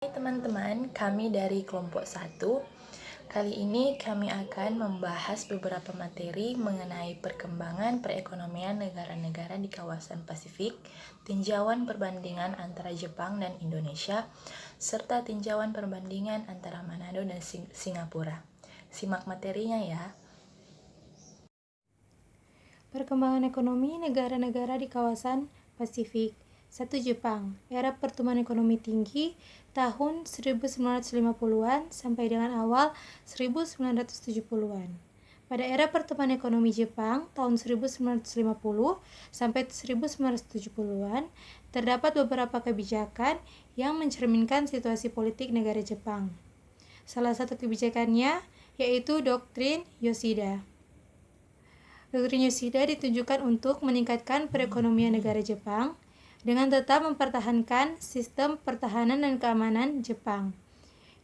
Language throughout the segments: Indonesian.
Hai teman-teman, kami dari kelompok 1. Kali ini kami akan membahas beberapa materi mengenai perkembangan perekonomian negara-negara di kawasan Pasifik, tinjauan perbandingan antara Jepang dan Indonesia, serta tinjauan perbandingan antara Manado dan Singapura. Simak materinya ya. Perkembangan ekonomi negara-negara di kawasan Pasifik. 1. Jepang. Era pertumbuhan ekonomi tinggi tahun 1950-an sampai dengan awal 1970-an. Pada era pertumbuhan ekonomi Jepang tahun 1950 sampai 1970-an, terdapat beberapa kebijakan yang mencerminkan situasi politik negara Jepang. Salah satu kebijakannya yaitu Doktrin Yoshida. Doktrin Yoshida ditunjukkan untuk meningkatkan perekonomian negara Jepang dengan tetap mempertahankan sistem pertahanan dan keamanan Jepang,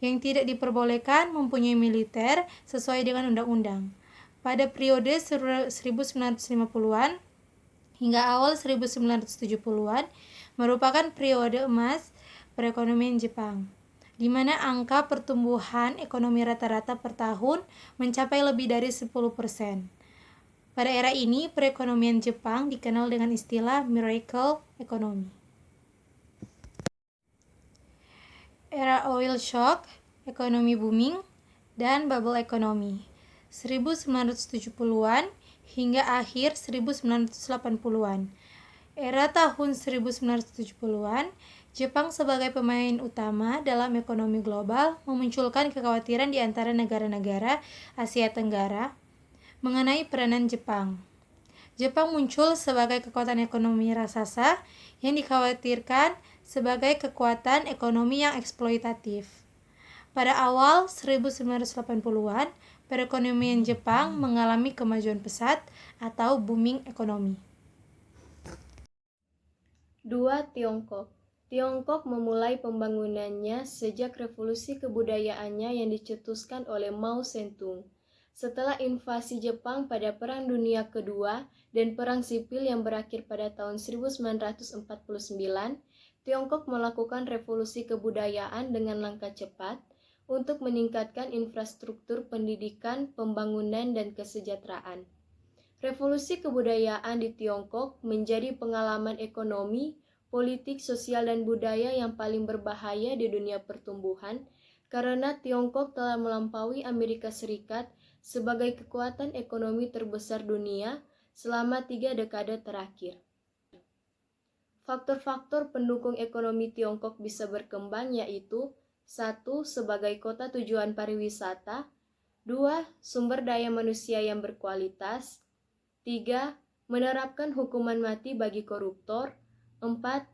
yang tidak diperbolehkan mempunyai militer sesuai dengan undang-undang. Pada periode 1950-an hingga awal 1970-an merupakan periode emas perekonomian Jepang, di mana angka pertumbuhan ekonomi rata-rata per tahun mencapai lebih dari 10%. Pada era ini, perekonomian Jepang dikenal dengan istilah miracle economy. Era oil shock, ekonomi booming, dan bubble economy 1970-an hingga akhir 1980-an. Era tahun 1970-an, Jepang sebagai pemain utama dalam ekonomi global memunculkan kekhawatiran di antara negara-negara Asia Tenggara mengenai peranan Jepang. Jepang muncul sebagai kekuatan ekonomi raksasa yang dikhawatirkan sebagai kekuatan ekonomi yang eksploitatif. Pada awal 1980-an, perekonomian Jepang mengalami kemajuan pesat atau booming ekonomi. 2. Tiongkok. Tiongkok memulai pembangunannya sejak revolusi kebudayaannya yang dicetuskan oleh Mao Zedong. Setelah invasi Jepang pada Perang Dunia Kedua dan Perang Sipil yang berakhir pada tahun 1949, Tiongkok melakukan revolusi kebudayaan dengan langkah cepat untuk meningkatkan infrastruktur pendidikan, pembangunan, dan kesejahteraan. Revolusi kebudayaan di Tiongkok menjadi pengalaman ekonomi, politik, sosial, dan budaya yang paling berbahaya di dunia pertumbuhan karena Tiongkok telah melampaui Amerika Serikat sebagai kekuatan ekonomi terbesar dunia selama 3 dekade terakhir. Faktor-faktor pendukung ekonomi Tiongkok bisa berkembang yaitu 1. Sebagai kota tujuan pariwisata, 2. Sumber daya manusia yang berkualitas, 3. Menerapkan hukuman mati bagi koruptor, 4.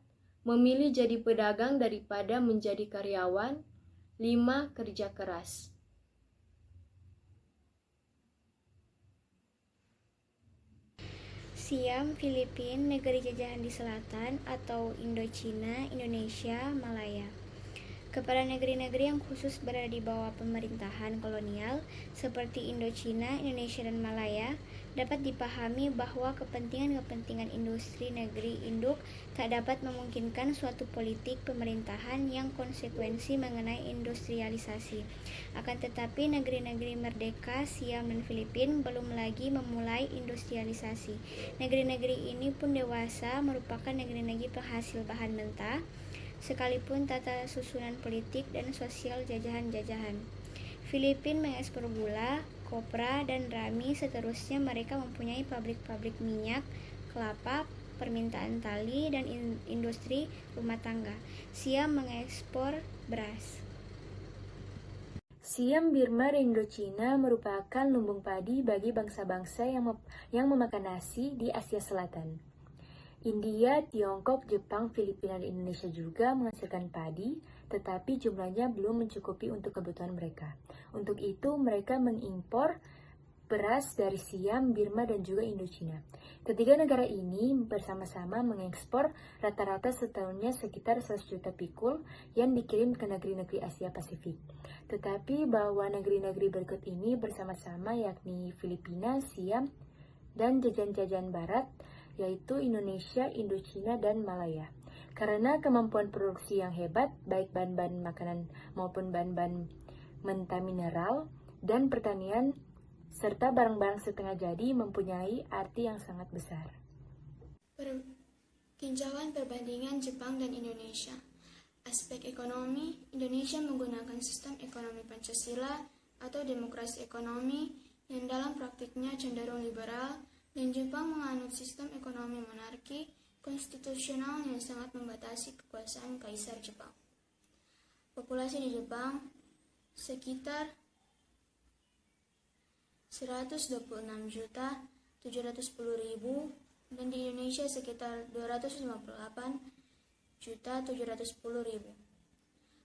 Memilih jadi pedagang daripada menjadi karyawan, 5. Kerja keras. Siam, Filipina, negeri jajahan di selatan atau Indochina, Indonesia, Malaya. Kepada negeri-negeri yang khusus berada di bawah pemerintahan kolonial seperti Indochina, Indonesia, dan Malaya, dapat dipahami bahwa kepentingan-kepentingan industri negeri induk tak dapat memungkinkan suatu politik pemerintahan yang konsekuensi mengenai industrialisasi. Akan tetapi negeri-negeri merdeka Siam dan Filipina belum lagi memulai industrialisasi. Negeri-negeri ini pun dewasa merupakan negeri-negeri penghasil bahan mentah, sekalipun tata susunan politik dan sosial jajahan-jajahan. Filipina mengekspor gula, kopra, dan rami. Seterusnya mereka mempunyai pabrik-pabrik minyak, kelapa, permintaan tali, dan industri rumah tangga. Siam mengekspor beras. Siam, Birma, dan Indochina merupakan lumbung padi bagi bangsa-bangsa yang memakan nasi di Asia Selatan. India, Tiongkok, Jepang, Filipina, dan Indonesia juga menghasilkan padi, tetapi jumlahnya belum mencukupi untuk kebutuhan mereka. Untuk itu, mereka mengimpor beras dari Siam, Birma, dan juga Indochina. Ketiga negara ini bersama-sama mengekspor rata-rata setahunnya sekitar 100 juta pikul yang dikirim ke negeri-negeri Asia Pasifik. Tetapi bahwa negeri-negeri berikut ini bersama-sama yakni Filipina, Siam, dan jajahan-jajahan barat, yaitu Indonesia, Indochina, dan Malaya. Karena kemampuan produksi yang hebat, baik bahan-bahan makanan maupun bahan-bahan mentah mineral, dan pertanian, serta barang-barang setengah jadi mempunyai arti yang sangat besar. Tinjauan perbandingan Jepang dan Indonesia. Aspek ekonomi, Indonesia menggunakan sistem ekonomi Pancasila atau demokrasi ekonomi yang dalam praktiknya cenderung liberal, dan Jepang menganut sistem ekonomi monarki konstitusional yang sangat membatasi kekuasaan Kaisar Jepang. Populasi di Jepang sekitar 126.710.000 dan di Indonesia sekitar 258.710.000.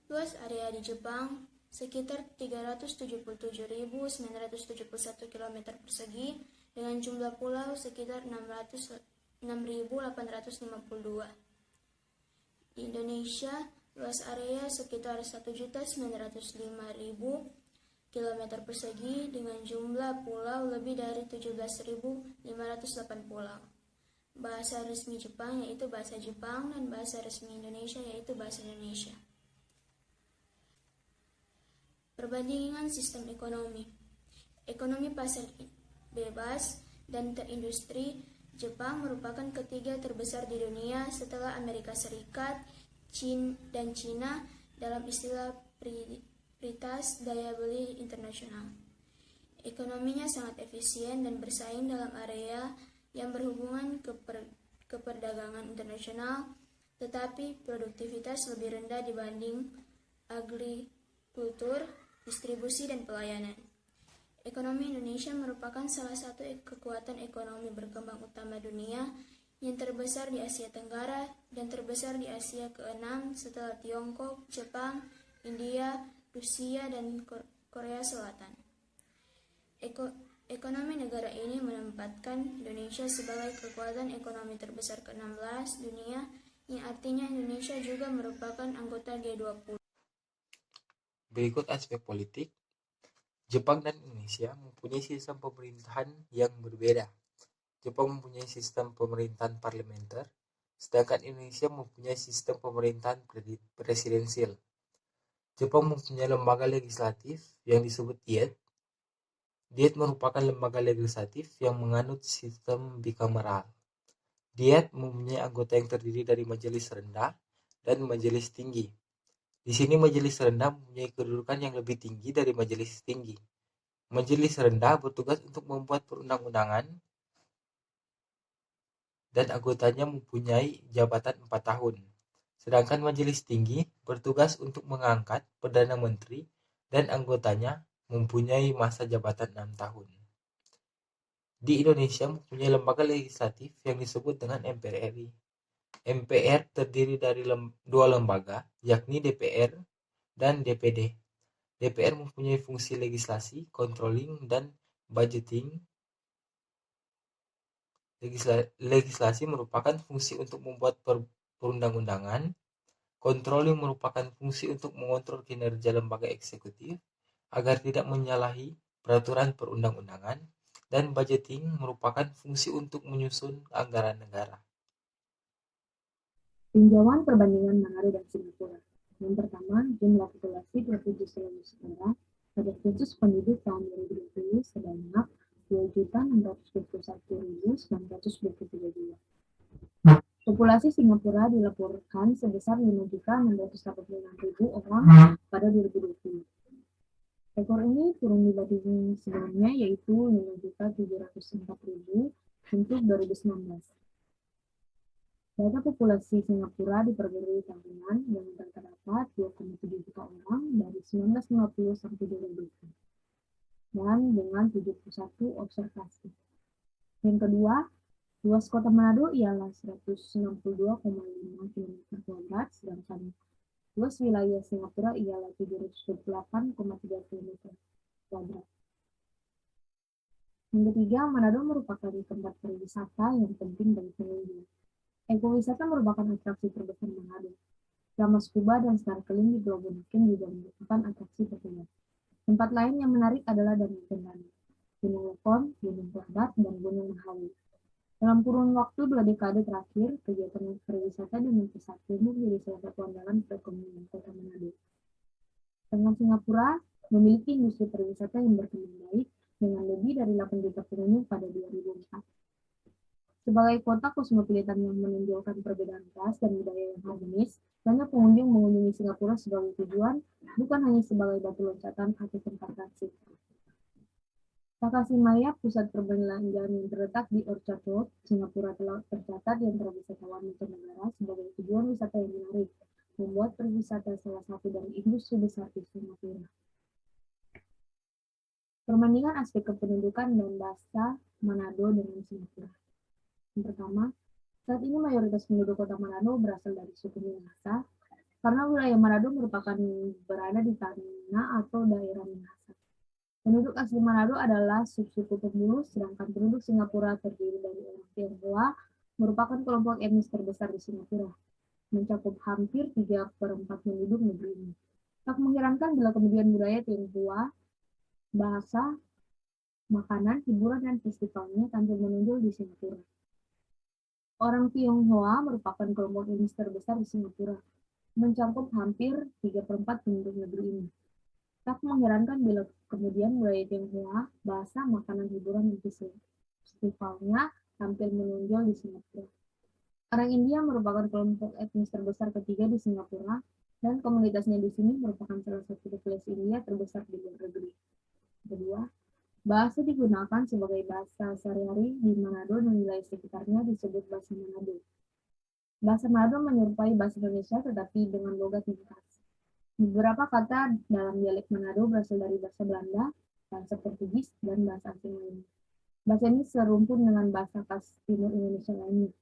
Luas area di Jepang sekitar 377.971 km persegi dengan jumlah pulau sekitar 6.852. Di Indonesia, luas area sekitar 1.905.000 km persegi dengan jumlah pulau lebih dari 17.508 pulau. Bahasa resmi Jepang yaitu bahasa Jepang dan bahasa resmi Indonesia yaitu bahasa Indonesia. Perbandingan sistem ekonomi. Ekonomi pasar bebas dan terindustri, Jepang merupakan ketiga terbesar di dunia setelah Amerika Serikat dan Cina dalam istilah paritas daya beli internasional. Ekonominya sangat efisien dan bersaing dalam area yang berhubungan ke perdagangan internasional, tetapi produktivitas lebih rendah dibanding agrikultur, distribusi, dan pelayanan. Ekonomi Indonesia merupakan salah satu kekuatan ekonomi berkembang utama dunia yang terbesar di Asia Tenggara dan terbesar di Asia ke-6 setelah Tiongkok, Jepang, India, Rusia, dan Korea Selatan. Ekonomi negara ini menempatkan Indonesia sebagai kekuatan ekonomi terbesar ke-16 dunia, yang artinya Indonesia juga merupakan anggota G20. Berikut aspek politik. Jepang dan Indonesia mempunyai sistem pemerintahan yang berbeda. Jepang mempunyai sistem pemerintahan parlementer, sedangkan Indonesia mempunyai sistem pemerintahan presidensial. Jepang mempunyai lembaga legislatif yang disebut Diet. Diet merupakan lembaga legislatif yang menganut sistem bikameral. Diet mempunyai anggota yang terdiri dari majelis rendah dan majelis tinggi. Di sini majelis rendah mempunyai kedudukan yang lebih tinggi dari majelis tinggi. Majelis rendah bertugas untuk membuat perundang-undangan dan anggotanya mempunyai jabatan 4 tahun. Sedangkan majelis tinggi bertugas untuk mengangkat Perdana Menteri dan anggotanya mempunyai masa jabatan 6 tahun. Di Indonesia mempunyai lembaga legislatif yang disebut dengan MPR RI. MPR terdiri dari dua lembaga, yakni DPR dan DPD. DPR mempunyai fungsi legislasi, controlling, dan budgeting. Legislasi merupakan fungsi untuk membuat perundang-undangan. Controlling merupakan fungsi untuk mengontrol kinerja lembaga eksekutif agar tidak menyalahi peraturan perundang-undangan. Dan budgeting merupakan fungsi untuk menyusun anggaran negara. Tinjauan perbandingan Manado dan Singapura. Yang pertama, jumlah populasi Provinsi Sulawesi Tenggara pada sensus penduduk tahun 2020 sebanyak 2.621.923. Populasi Singapura dilaporkan sebesar 5.686.000 orang pada 2020. Rekor ini turun dibanding sebelumnya, yaitu 5.704.000 untuk 2019. Data populasi Singapura diperbarui tahunan yang terdapat 2,7 juta orang dari 1950 sampai 2020 dan dengan 71 observasi. Yang kedua, luas kota Manado ialah 162,5 km², sedangkan luas wilayah Singapura ialah 728,3 km². Yang ketiga, Manado merupakan tempat pariwisata yang penting bagi pengunjung. Ekowisata merupakan atraksi terbesar Manado. Selama scuba dan snorkeling di Pulau Bunaken juga merupakan atraksi populer. Tempat lain yang menarik adalah Danau Tondano, Gunung Lepon, Gunung Kelabat, dan Gunung Mahawu. Dalam kurun waktu 2 dekade terakhir, kegiatan pariwisata dengan pesat tumbuh menjadi salah satu andalan perekonomian Kota Manado. Sedangkan Singapura memiliki industri pariwisata yang berkembang baik dengan lebih dari 8 juta pengunjung pada 2004. Sebagai kota kosmopolitan yang menonjolkan perbedaan ras dan budaya yang harmonis, banyak pengunjung mengunjungi Singapura sebagai tujuan, bukan hanya sebagai batu loncatan atau tempat transit. Takashimaya, pusat perbelanjaan yang terletak di Orchard Road, Singapura, telah tercatat di antara wisatawan mancanegara sebagai tujuan wisata yang menarik, membuat pariwisata salah satu dari industri besar di Singapura. Perbandingan aspek kependudukan dan bahasa Manado dengan Singapura. Yang pertama, saat ini mayoritas penduduk kota Manado berasal dari suku Minahasa, karena wilayah Manado merupakan berada di tanah atau daerah Minahasa. Penduduk asli Manado adalah subsuku Pemulung, sedangkan penduduk Singapura terdiri dari orang Tionghoa, merupakan kelompok etnis terbesar di Singapura, mencakup hampir 3/4 penduduk negeri ini. Tak mengherankan bila kemudian budaya Tionghoa, bahasa, makanan, hiburan, dan festivalnya tampil menonjol di Singapura. Orang Tionghoa merupakan kelompok etnis terbesar di Singapura, mencakup hampir 3/4 penduduk negeri ini. Tak mengherankan bila kemudian budaya Tionghoa, bahasa, makanan, hiburan, dan festivalnya tampil menonjol di Singapura. Orang India merupakan kelompok etnis terbesar ketiga di Singapura, dan komunitasnya di sini merupakan salah satu populasi India terbesar di luar negeri. Kedua, bahasa digunakan sebagai bahasa sehari-hari di Manado dan wilayah sekitarnya disebut bahasa Manado. Bahasa Manado menyerupai bahasa Indonesia tetapi dengan logat yang khas. Beberapa kata dalam dialek Manado berasal dari bahasa Belanda, bahasa Portugis, dan bahasa asing lainnya. Bahasa ini serumpun dengan bahasa khas Timur Indonesia lainnya.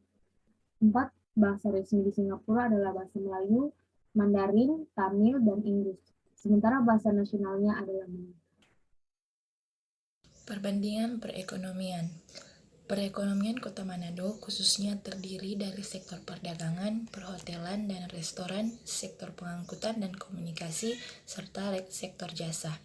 4. Bahasa resmi di Singapura adalah bahasa Melayu, Mandarin, Tamil, dan Inggris. Sementara bahasa nasionalnya adalah Melayu. Perbandingan perekonomian. Perekonomian Kota Manado khususnya terdiri dari sektor perdagangan, perhotelan dan restoran, sektor pengangkutan dan komunikasi, serta sektor jasa.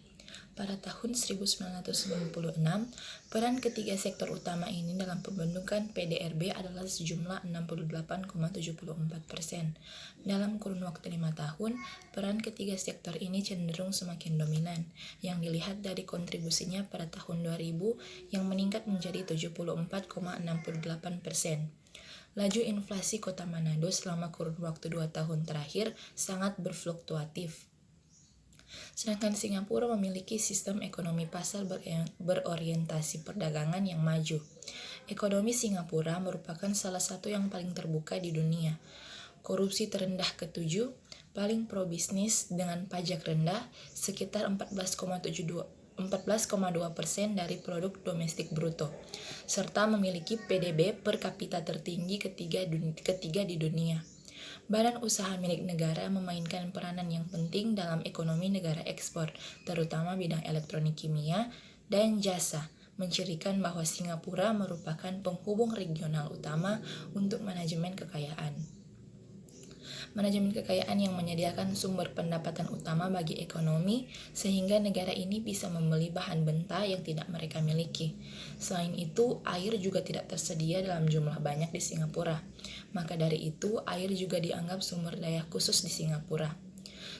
Pada tahun 1996, peran ketiga sektor utama ini dalam pembentukan PDRB adalah sejumlah 68,74%. Dalam kurun waktu 5 tahun, peran ketiga sektor ini cenderung semakin dominan, yang dilihat dari kontribusinya pada tahun 2000 yang meningkat menjadi 74,68%. Laju inflasi Kota Manado selama kurun waktu 2 tahun terakhir sangat berfluktuatif. Sedangkan Singapura memiliki sistem ekonomi pasar berorientasi perdagangan yang maju. Ekonomi Singapura merupakan salah satu yang paling terbuka di dunia. Korupsi terendah ke-7, paling pro-bisnis dengan pajak rendah, sekitar 14,2% dari produk domestik bruto, serta memiliki PDB per kapita tertinggi ketiga di dunia. Badan usaha milik negara memainkan peranan yang penting dalam ekonomi negara ekspor, terutama bidang elektronik kimia dan jasa, mencirikan bahwa Singapura merupakan penghubung regional utama untuk manajemen kekayaan. Manajemen kekayaan yang menyediakan sumber pendapatan utama bagi ekonomi, sehingga negara ini bisa membeli bahan mentah yang tidak mereka miliki. Selain itu, air juga tidak tersedia dalam jumlah banyak di Singapura. Maka dari itu, air juga dianggap sumber daya khusus di Singapura.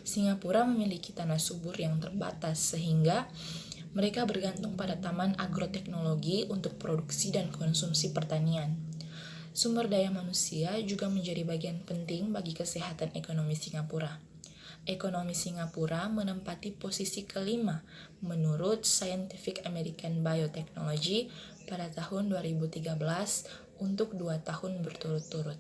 Singapura memiliki tanah subur yang terbatas, sehingga mereka bergantung pada taman agroteknologi untuk produksi dan konsumsi pertanian. Sumber daya manusia juga menjadi bagian penting bagi kesehatan ekonomi Singapura. Ekonomi Singapura menempati posisi kelima menurut Scientific American Biotechnology pada tahun 2013 untuk 2 tahun berturut-turut.